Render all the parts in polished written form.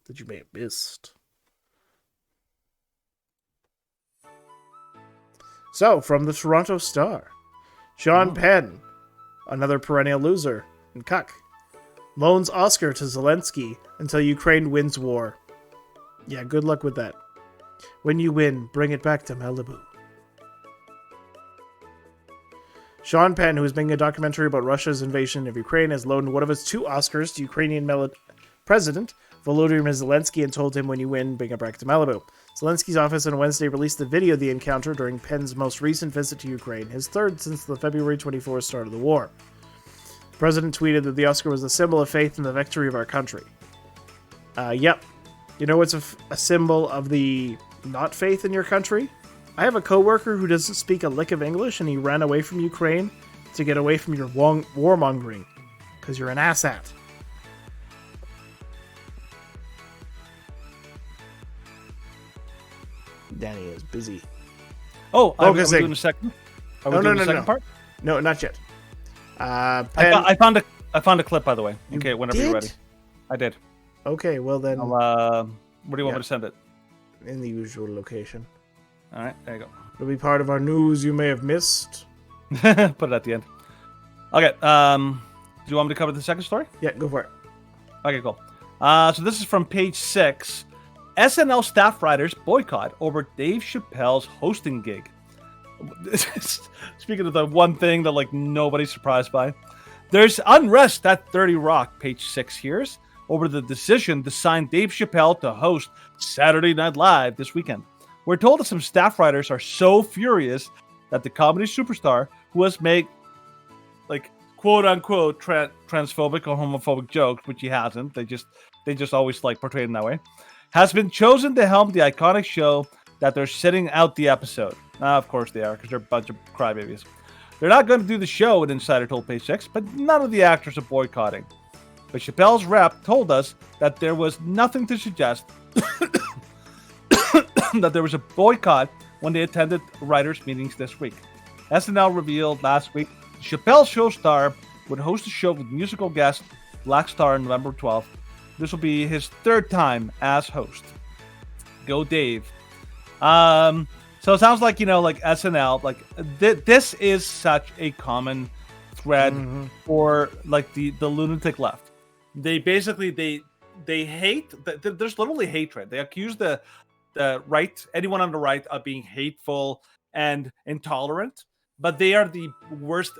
that you may have missed. So, from the Toronto Star, Sean Penn, another perennial loser, and cuck, loans Oscar to Zelensky until Ukraine wins war. Yeah, good luck with that. When you win, bring it back to Malibu. Sean Penn, who is making a documentary about Russia's invasion of Ukraine, has loaned one of his 2 Oscars to Ukrainian President Volodymyr Zelensky and told him, when you win, bring it back to Malibu. Zelensky's office on Wednesday released the video of the encounter during Penn's most recent visit to Ukraine, his 3rd since the February 24th start of the war. The president tweeted that the Oscar was a symbol of faith in the victory of our country. Yep. You know what's a symbol of the not faith in your country? I have a coworker who doesn't speak a lick of English, and he ran away from Ukraine to get away from your warmongering. Because you're an asshat. Danny is busy. Oh, are we doing the second? Are we doing the second part? No, not yet. I found a clip, by the way. Okay, whenever you're ready. I did. Okay, well then. Where do you want me to send it? In the usual location. All right, there you go. It'll be part of our news you may have missed. Put it at the end. Okay. Do you want me to cover the second story? Yeah, go for it. Okay, cool. So this is from page 6. SNL staff writers boycott over Dave Chappelle's hosting gig. Speaking of the one thing that like nobody's surprised by, there's unrest at 30 Rock. Page 6 here's over the decision to sign Dave Chappelle to host Saturday Night Live this weekend. We're told that some staff writers are so furious that the comedy superstar, who has made like quote unquote transphobic or homophobic jokes, which he hasn't, they just always like portray him that way, has been chosen to helm the iconic show that they're sitting out the episode. Of course they are, because they're a bunch of crybabies. They're not going to do the show, an insider told Page 6, but none of the actors are boycotting. But Chappelle's rep told us that there was nothing to suggest that there was a boycott when they attended writers' meetings this week. SNL revealed last week Chappelle show star would host a show with musical guest Black Star on November 12th. This will be his 3rd time as host. Go Dave. So it sounds like, like SNL, like this is such a common thread for like the lunatic left. They basically, they hate, there's literally hatred. They accuse the right, anyone on the right, of being hateful and intolerant, but they are the worst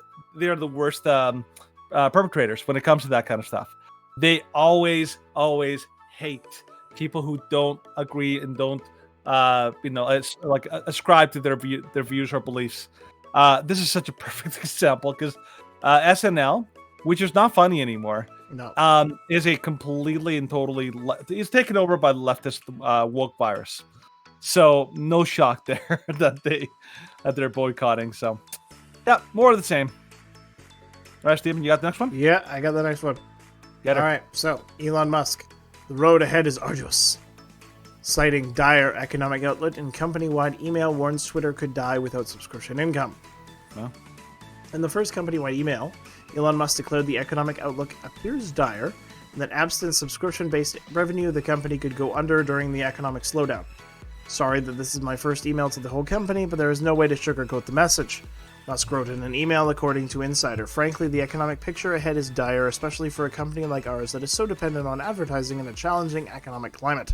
perpetrators when it comes to that kind of stuff. They always hate people who don't agree and don't, ascribe to their views or beliefs. This is such a perfect example because SNL, which is not funny anymore, is a completely and totally is taken over by the leftist woke virus. So no shock there that they're boycotting. So yeah, more of the same. All right, Steven, you got the next one? Yeah, I got the next one. All right, so Elon Musk, the road ahead is arduous. Citing dire economic outlook and company-wide email warns Twitter could die without subscription income. Well. In the first company-wide email, Elon Musk declared the economic outlook appears dire and that absent subscription-based revenue, the company could go under during the economic slowdown. Sorry that this is my first email to the whole company, but there is no way to sugarcoat the message. Musk wrote in an email, according to Insider. Frankly, the economic picture ahead is dire, especially for a company like ours that is so dependent on advertising in a challenging economic climate.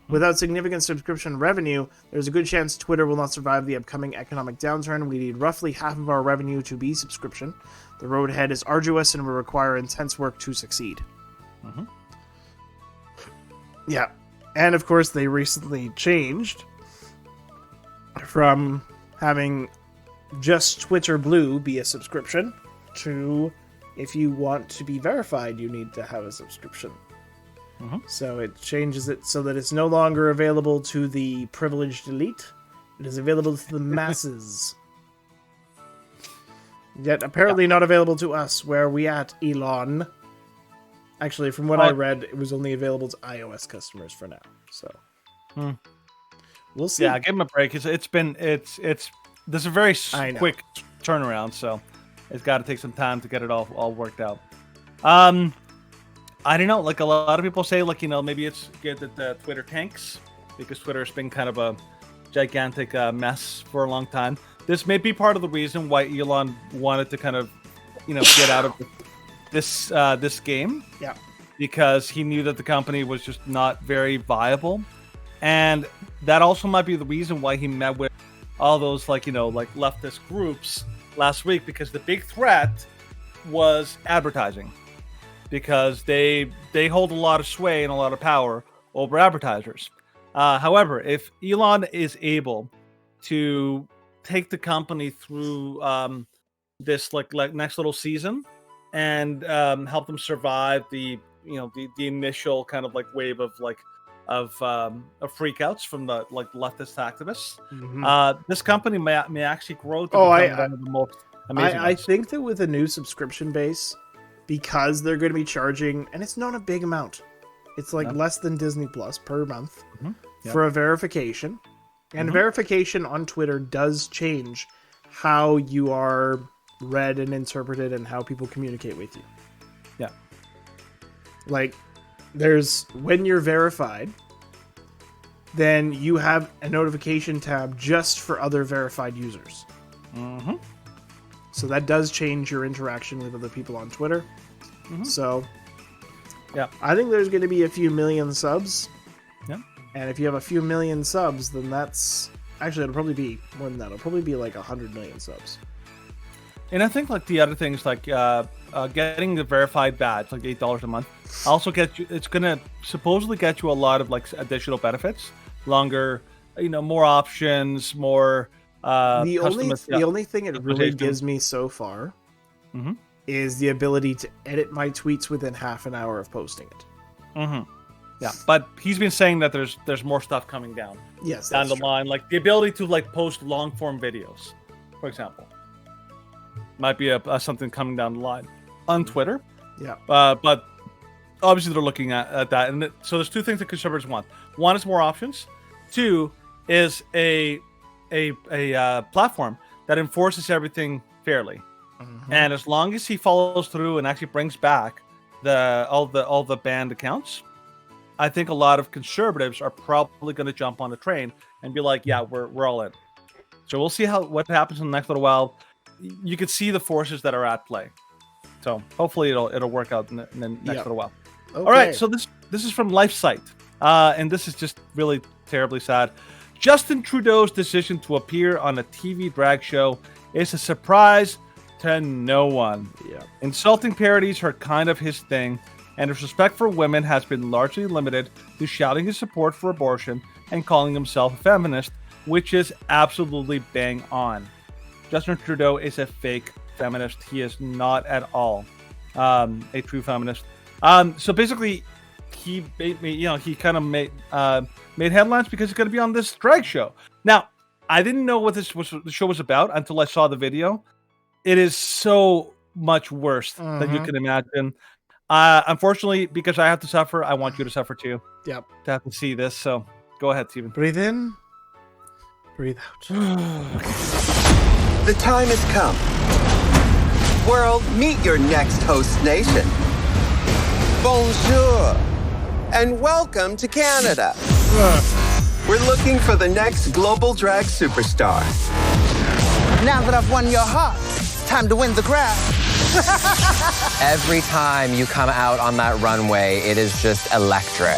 Without significant subscription revenue, there's a good chance Twitter will not survive the upcoming economic downturn. We need roughly half of our revenue to be subscription. The road ahead is arduous and will require intense work to succeed. Yeah. And of course, they recently changed from having just Twitter Blue be a subscription to, if you want to be verified, you need to have a subscription. So it changes it so that it's no longer available to the privileged elite. It is available to the masses. Yet apparently not available to us. Where are we at, Elon? Actually, from what I read, it was only available to iOS customers for now. So we'll see. Yeah, give him a break. This is a very quick turnaround, so it's got to take some time to get it all worked out. I don't know. Like a lot of people say, like, maybe it's good that Twitter tanks because Twitter has been kind of a gigantic mess for a long time. This may be part of the reason why Elon wanted to kind of, get out of this game. Yeah. Because he knew that the company was just not very viable, and that also might be the reason why he met with all those like leftist groups last week, because the big threat was advertising, because they hold a lot of sway and a lot of power over advertisers. However, if Elon is able to take the company through this like next little season and help them survive the initial kind of like wave of freakouts from the leftist activists, this company may actually grow to become one of the most amazing. I think that with a new subscription base, because they're going to be charging, and it's not a big amount, it's like less than Disney Plus per month for a verification, and verification on Twitter does change how you are read and interpreted and how people communicate with you. Yeah. Like, when you're verified, then you have a notification tab just for other verified users. So that does change your interaction with other people on Twitter. So, yeah, I think there's going to be a few million subs. Yeah. And if you have a few million subs, then that's... Actually, it'll probably be more than that. It'll probably be like 100 million subs. And I think like the other things, like getting the verified badge, like $8 a month, also get you. It's gonna supposedly get you a lot of like additional benefits, longer, more options, more. The only thing it really gives me so far is the ability to edit my tweets within half an hour of posting it. Yeah, but he's been saying that there's more stuff coming down. Yes, down the line, like the ability to like post long form videos, for example. Might be something coming down the line on Twitter. Yeah. But obviously they're looking at that. And so there's two things that conservatives want. One is more options. Two is a platform that enforces everything fairly. And as long as he follows through and actually brings back all the banned accounts, I think a lot of conservatives are probably going to jump on the train and be like, yeah, we're all in. So we'll see what happens in the next little while. You can see the forces that are at play, so hopefully it'll work out in the next little while. Okay. All right, so this is from LifeSite, and this is just really terribly sad. Justin Trudeau's decision to appear on a TV drag show is a surprise to no one. Yeah, insulting parodies are kind of his thing, and his respect for women has been largely limited to shouting his support for abortion and calling himself a feminist, which is absolutely bang on. Justin Trudeau is a fake feminist. He is not at all a true feminist. So basically, he kind of made headlines because he's going to be on this drag show. Now, I didn't know what the show was about until I saw the video. It is so much worse than you can imagine. Unfortunately, because I have to suffer, I want you to suffer too. Yep. To have to see this. So go ahead, Steven. Breathe in. Breathe out. The time has come. World, meet your next host nation. Bonjour, and welcome to Canada. We're looking for the next global drag superstar. Now that I've won your heart, time to win the crowd. Every time you come out on that runway, it is just electric.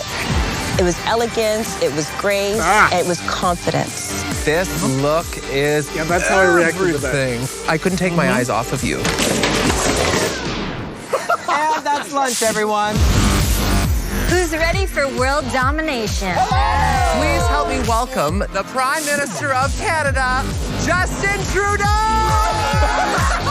It was elegance, it was grace, and it was confidence. This look is that's how I reacted to that. I couldn't take my eyes off of you. And that's lunch, everyone. Who's ready for world domination? Please help me welcome the Prime Minister of Canada, Justin Trudeau!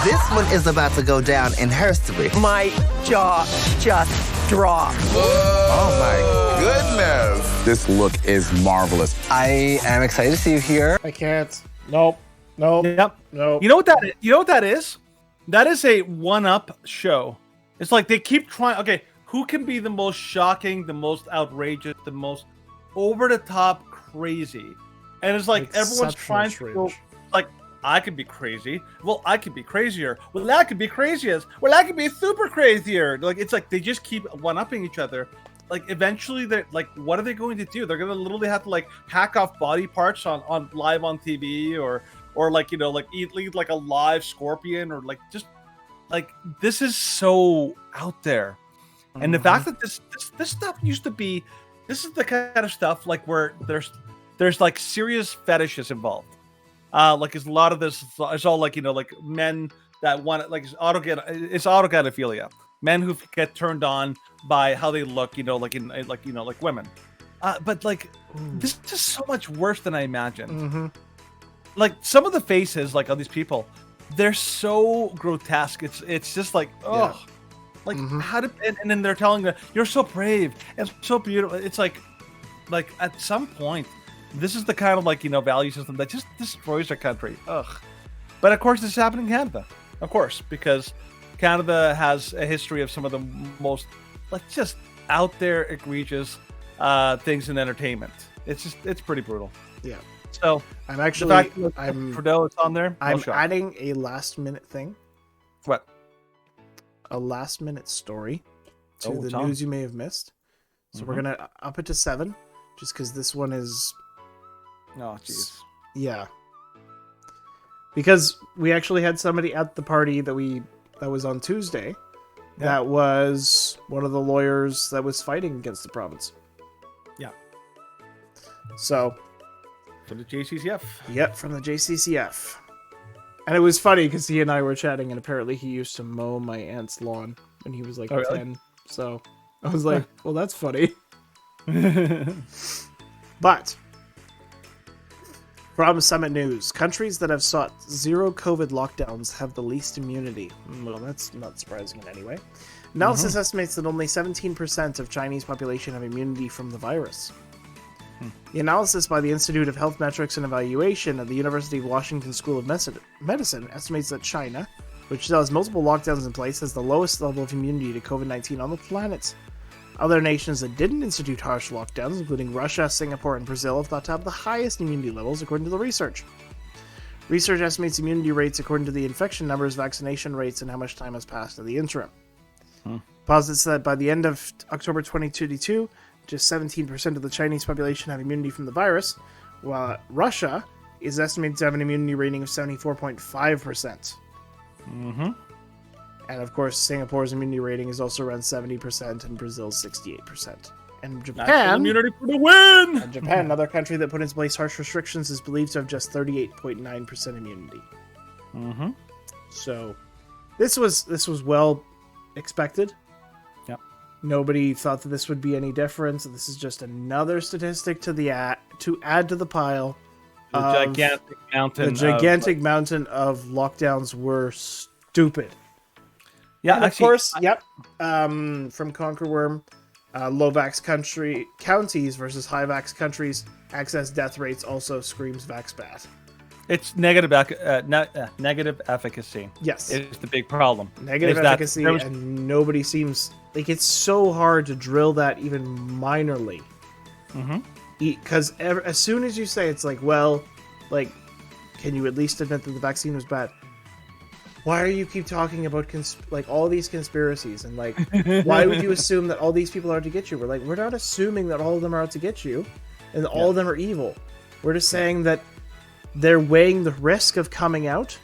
This one is about to go down in history. My jaw just dropped. Oh my goodness. This look is marvelous. I am excited to see you here. I can't. Nope. Yep. Nope. You know what that is? That is a one-up show. It's like they keep trying. Okay, who can be the most shocking, the most outrageous, the most over-the-top crazy? And it's like everyone's trying to go, like I could be crazy. Well, I could be crazier. Well, that could be craziest. Well, I could be super crazier. Like, it's like they just keep one-upping each other. Like, eventually, they're like, what are they going to do? They're going to literally have to, like, hack off body parts on live on TV or like, you know, like eat like a live scorpion, or like just like, this is so out there. And the fact that this stuff used to be, this is the kind of stuff like where there's like serious fetishes involved. Like, there's a lot of this. It's all like, you know, like men that want it, like it's autogynephilia. Men who get turned on by how they look, you know, like in like, you know, like women. But like, this is so much worse than I imagined. Like, some of the faces, like, of these people, they're so grotesque. It's just like, oh, like how did, and then they're telling you, you're so brave and so beautiful. It's like at some point, this is the kind of, like, you know, value system that just destroys our country. Ugh. But of course, this is happening in Canada, of course, because Canada has a history of some of the most, like, just out there egregious things in entertainment. It's pretty brutal. Yeah. So I'm actually, the fact that Trudeau is on there. I'm adding a last minute thing. What? A last minute story to the it's on. news you may have missed. So we're gonna up it to 7, just because this one is. Oh, jeez. Yeah. Because we actually had somebody at the party that was on Tuesday. Yeah. That was one of the lawyers that was fighting against the province. Yeah. So. From the JCCF. Yep, from the JCCF. And it was funny because he and I were chatting, and apparently he used to mow my aunt's lawn when he was like 10. Really? So I was like, well, that's funny. But from Summit News, countries that have sought zero COVID lockdowns have the least immunity. Well, that's not surprising in any way. Analysis estimates that only 17% of Chinese population have immunity from the virus. The analysis by the Institute of Health Metrics and Evaluation at the University of Washington School of Medicine estimates that China, which still has multiple lockdowns in place, has the lowest level of immunity to COVID-19 on the planet. Other nations that didn't institute harsh lockdowns, including Russia, Singapore, and Brazil, have thought to have the highest immunity levels, according to the research. Research estimates immunity rates according to the infection numbers, vaccination rates, and how much time has passed in the interim. Posits that by the end of October 2022, just 17% of the Chinese population have immunity from the virus, while Russia is estimated to have an immunity rating of 74.5%. And of course, Singapore's immunity rating is also around 70%, and Brazil's 68%. And Japan, immunity for the win. And Japan, another country that put into place harsh restrictions, is believed to have just 38.9% immunity. So, this was well expected. Yep. Nobody thought that this would be any different. This is just another statistic to add to the pile. The gigantic mountain. The gigantic mountain of lockdowns were stupid. Yeah, and actually, of course, from Conquer Worm, low-vax counties versus high-vax countries, excess death rates also screams vax bad. It's negative efficacy. Yes. It's the big problem. Negative efficacy, and nobody seems... Like, it's so hard to drill that even minorly. Because as soon as you say, it's like, well, like, can you at least admit that the vaccine was bad? Why do you keep talking about all these conspiracies, and like, why would you assume that all these people are out to get you? We're like, we're not assuming that all of them are out to get you, and all of them are evil. We're just saying that they're weighing the risk of coming out,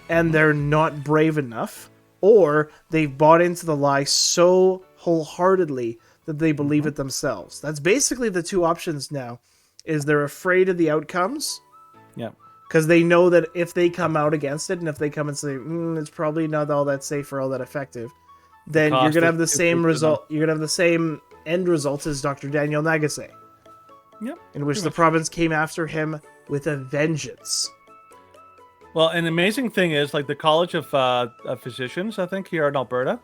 and they're not brave enough, or they've bought into the lie so wholeheartedly that they believe it themselves. That's basically the two options now. Is they're afraid of the outcomes. Yeah. Because they know that if they come out against it, and if they come and say, it's probably not all that safe or all that effective, then you're going to have the same result. You're going to have the same end result as Dr. Daniel Nagase. Yep. In which the province came after him with a vengeance. Well, an amazing thing is, like, the College of Physicians, I think, here in Alberta,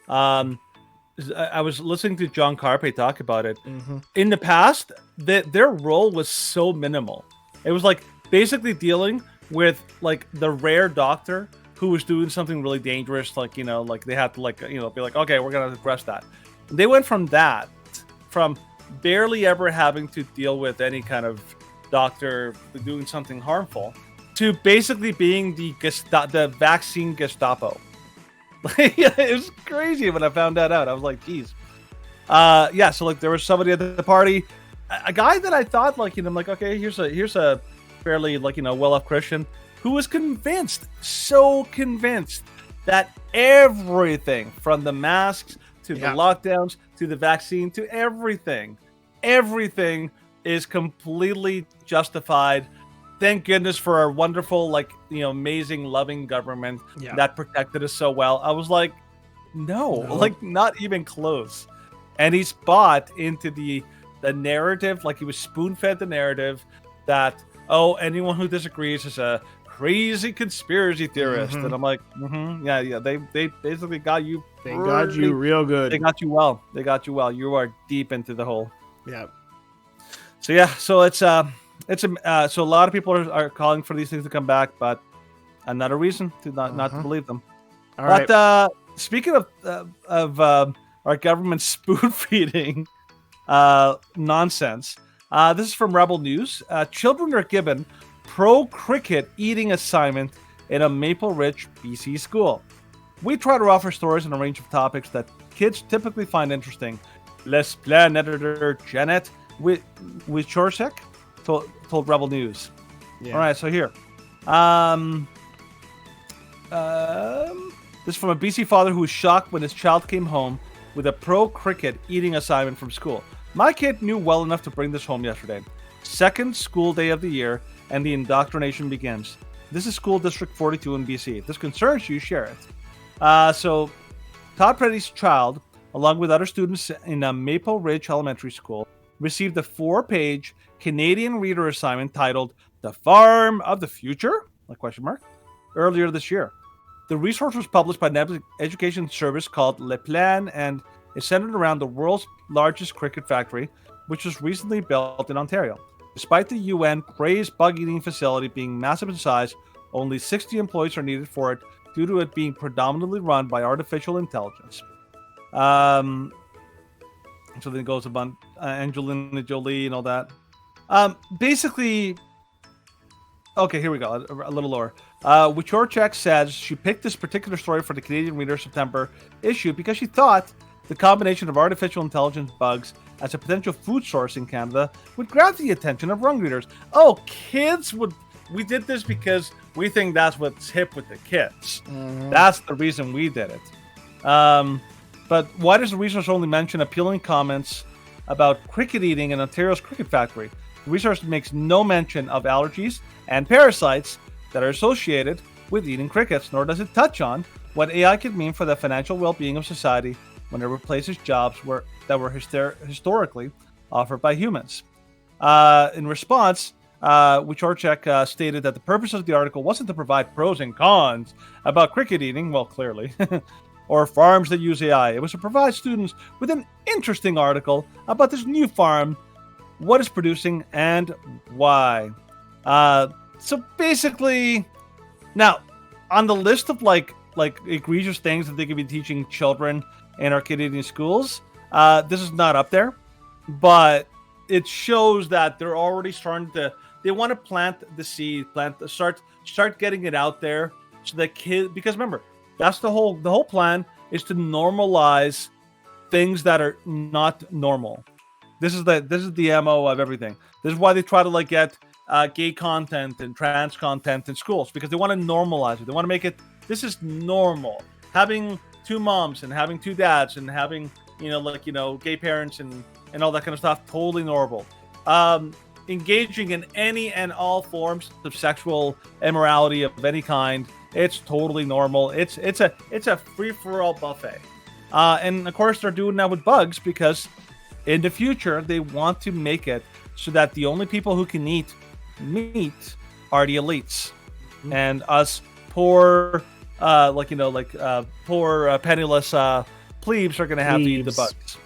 I was listening to John Carpe talk about it. In the past, their role was so minimal. It was like basically dealing with like the rare doctor who was doing something really dangerous, like, you know, like they had to, like, you know, be like, okay, we're gonna address that. They went from barely ever having to deal with any kind of doctor doing something harmful to basically being the vaccine Gestapo. It was crazy when I found that out. I was like, geez. Yeah, so like there was somebody at the party, a guy that I thought like, I'm like, okay, here's a fairly like, well-off Christian who was so convinced that everything from the masks to the lockdowns to the vaccine to everything is completely justified. Thank goodness for our wonderful, like, amazing, loving government that protected us so well. I was like, no, like not even close. And he's bought into the narrative, like he was spoon-fed the narrative that, oh, anyone who disagrees is a crazy conspiracy theorist. And I'm like, yeah, they basically got you. They got you real good. They got you well. You are deep into the hole. Yeah. So yeah, so so a lot of people are calling for these things to come back, but another reason to not to believe them. All right. But speaking of our government spoon feeding nonsense, this is from Rebel News. Children are given pro cricket eating assignment in a Maple Ridge, BC school. We try to offer stories on a range of topics that kids typically find interesting. Les Plan editor Janet Wichorczak told Rebel News. Yeah. All right, so here. This is from a BC father who was shocked when his child came home with a pro cricket eating assignment from school. My kid knew well enough to bring this home yesterday. Second school day of the year, and the indoctrination begins. This is School District 42 in BC. If this concerns you, share it. So, Todd Preddy's child, along with other students in a Maple Ridge Elementary School, received a 4-page Canadian reader assignment titled The Farm of the Future? Earlier this year. The resource was published by an education service called Le Plan and is centered around the world's largest cricket factory, which was recently built in Ontario. Despite the UN praised bug-eating facility being massive in size, only 60 employees are needed for it due to it being predominantly run by artificial intelligence. So then it goes about Angelina Jolie and all that. Basically, okay, here we go, a little lower. Wichorczak says she picked this particular story for the Canadian Reader September issue because she thought the combination of artificial intelligence bugs as a potential food source in Canada would grab the attention of young readers. Oh, we did this because we think that's what's hip with the kids. That's the reason we did it. But why does the resource only mention appealing comments about cricket eating in Ontario's cricket factory? The resource makes no mention of allergies and parasites that are associated with eating crickets, nor does it touch on what AI could mean for the financial well-being of society when it replaces jobs that were historically offered by humans. In response, Wichorczak stated that the purpose of the article wasn't to provide pros and cons about cricket eating, well, clearly, or farms that use AI. It was to provide students with an interesting article about this new farm, what it's producing, and why. So basically, now, on the list of like egregious things that they could be teaching children in our Canadian schools, this is not up there, but it shows that they're already starting to. They want to plant the seed, start getting it out there, so that kids. Because remember, that's the whole plan is to normalize things that are not normal. This is the MO of everything. This is why they try to get gay content and trans content in schools, because they want to normalize it. They want to make it. This is normal. Having 2 moms and having 2 dads and having gay parents and all that kind of stuff, totally normal. Engaging in any and all forms of sexual immorality of any kind, it's totally normal. It's a free-for-all buffet. And of course they're doing that with bugs because in the future they want to make it so that the only people who can eat meat are the elites, and us poor penniless plebes are going to have to eat the bugs.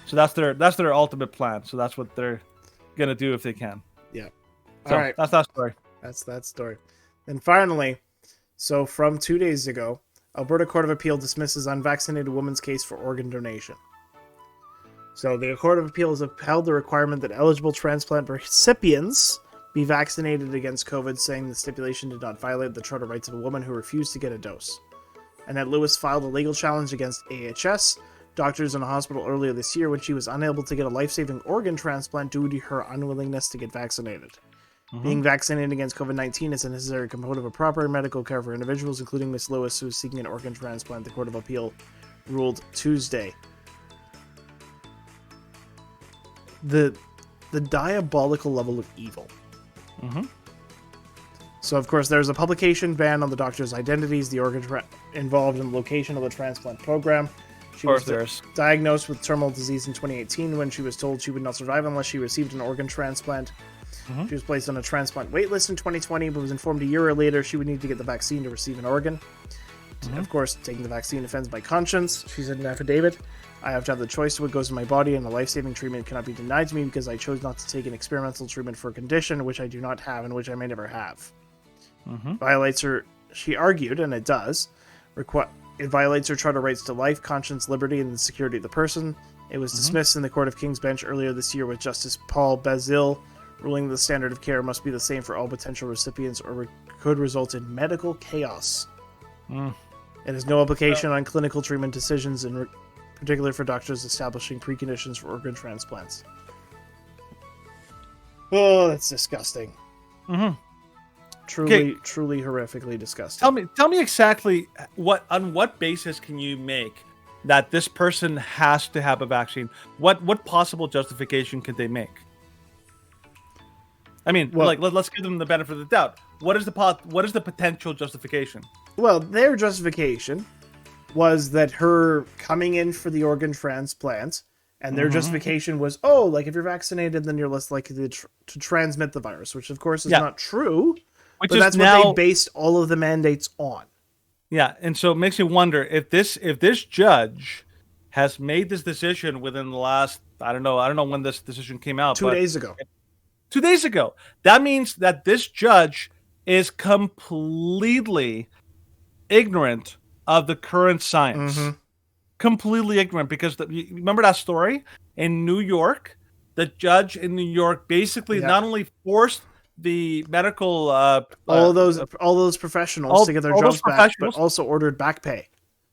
So that's their ultimate plan. So that's what they're going to do if they can. Yeah. So all right. That's that story. That's that story. And finally, so from 2 days ago, Alberta Court of Appeal dismisses unvaccinated woman's case for organ donation. So the Court of Appeal has upheld the requirement that eligible transplant recipients be vaccinated against COVID, saying the stipulation did not violate the charter rights of a woman who refused to get a dose. Annette Lewis filed a legal challenge against AHS doctors in a hospital earlier this year when she was unable to get a life-saving organ transplant due to her unwillingness to get vaccinated. Being vaccinated against COVID-19 is a necessary component of a proper medical care for individuals, including Miss Lewis, who is seeking an organ transplant, the Court of Appeal ruled Tuesday. The diabolical level of evil. So, of course, there's a publication ban on the doctor's identities, the organ involved in the location of the transplant program. She was diagnosed with terminal disease in 2018 when she was told she would not survive unless she received an organ transplant. She was placed on a transplant waitlist in 2020, but was informed a year later she would need to get the vaccine to receive an organ. Of course, taking the vaccine offends my conscience. She said in an affidavit, I have to have the choice to what goes in my body, and the life-saving treatment cannot be denied to me because I chose not to take an experimental treatment for a condition which I do not have and which I may never have. Violates her, she argued, and it does, it violates her charter rights to life, conscience, liberty, and the security of the person. It was dismissed in the Court of King's Bench earlier this year with Justice Paul Bazil ruling the standard of care must be the same for all potential recipients or could result in medical chaos. It has no application on clinical treatment decisions, in particular for doctors establishing preconditions for organ transplants. Oh, that's disgusting. Truly horrifically disgusting. Tell me exactly on what basis can you make that this person has to have a vaccine? What possible justification could they make? I mean, let's give them the benefit of the doubt. What is the potential justification? Well, their justification was that her coming in for the organ transplant, and their justification was, if you're vaccinated, then you're less likely to transmit the virus, which of course is not true. But that's what they based all of the mandates on. Yeah, and so it makes me wonder if this judge has made this decision within the last, I don't know when this decision came out. 2 days ago. 2 days ago. That means that this judge is completely ignorant of the current science. Completely ignorant, because remember that story in New York? The judge in New York basically not only forced the medical all those professionals to get their jobs back, but also ordered back pay.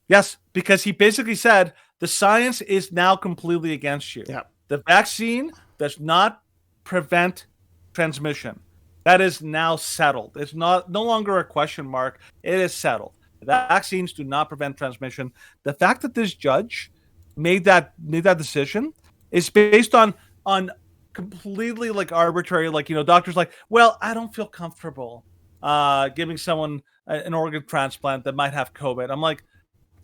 Yes, because he basically said the science is now completely against you. Yeah. The vaccine does not prevent transmission. That is now settled. It's no longer a question mark. It is settled. The vaccines do not prevent transmission. The fact that this judge made that decision is based on completely arbitrary, doctors well, I don't feel comfortable giving someone an organ transplant that might have COVID. I'm like,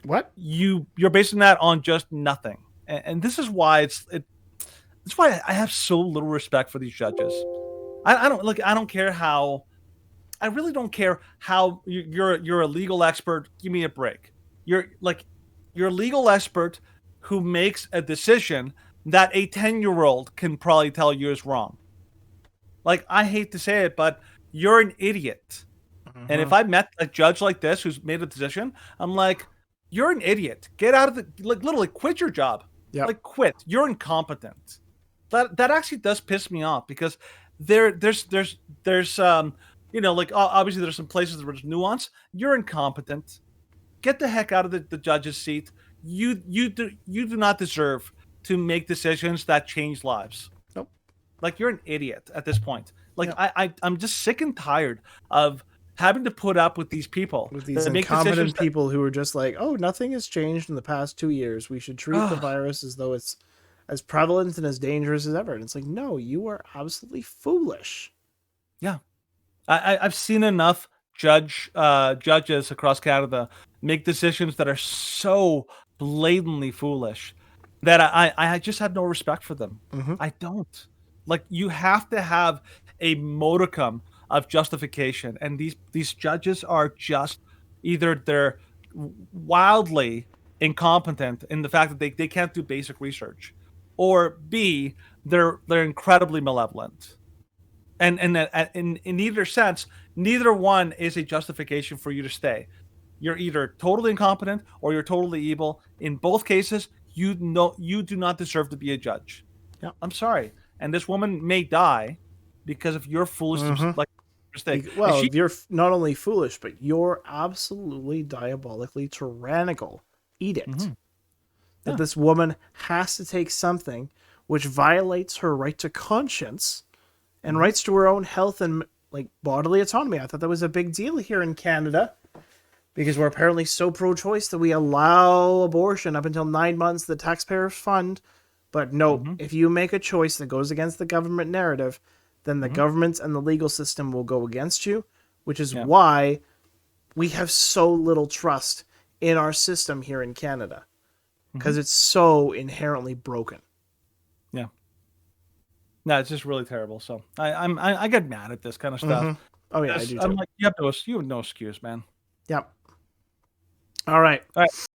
what? You're basing that on just nothing, and this is why that's why I have so little respect for these judges. I don't care how. I really don't care how you're a legal expert. Give me a break. You're a legal expert who makes a decision that a 10-year-old can probably tell you is wrong. I hate to say it, but you're an idiot. And if I met a judge like this who's made a decision, I'm like, you're an idiot. Get out of the literally quit your job. Yeah. Quit. You're incompetent. That actually does piss me off, because there's obviously there's some places where there's nuance. You're incompetent. Get the heck out of the judge's seat. You do not deserve to make decisions that change lives. Nope. You're an idiot at this point. I'm just sick and tired of having to put up with these people. With these incompetent people who are just nothing has changed in the past 2 years. We should treat the virus as though it's as prevalent and as dangerous as ever. And it's no, you are absolutely foolish. Yeah. I've seen enough judges across Canada make decisions that are so blatantly foolish that I just have no respect for them. I don't. You have to have a modicum of justification, and these judges are just either they're wildly incompetent in the fact that they can't do basic research, or B, they're incredibly malevolent. And in either sense, neither one is a justification for you to stay. You're either totally incompetent or you're totally evil. In both cases, you do not deserve to be a judge. Yeah. I'm sorry. And this woman may die, because of your foolish mistake. Well, And she- you're not only foolish, but you're absolutely diabolically tyrannical. Eat it. That this woman has to take something which violates her right to conscience and rights to her own health and like bodily autonomy. I thought that was a big deal here in Canada because we're apparently so pro-choice that we allow abortion up until 9 months, the taxpayers fund. But no, if you make a choice that goes against the government narrative, then the government and the legal system will go against you, which is why we have so little trust in our system here in Canada, because it's so inherently broken. Yeah. No, it's just really terrible. So I get mad at this kind of stuff. Oh yeah, I do too. I'm like, you have no excuse, man. Yep. All right.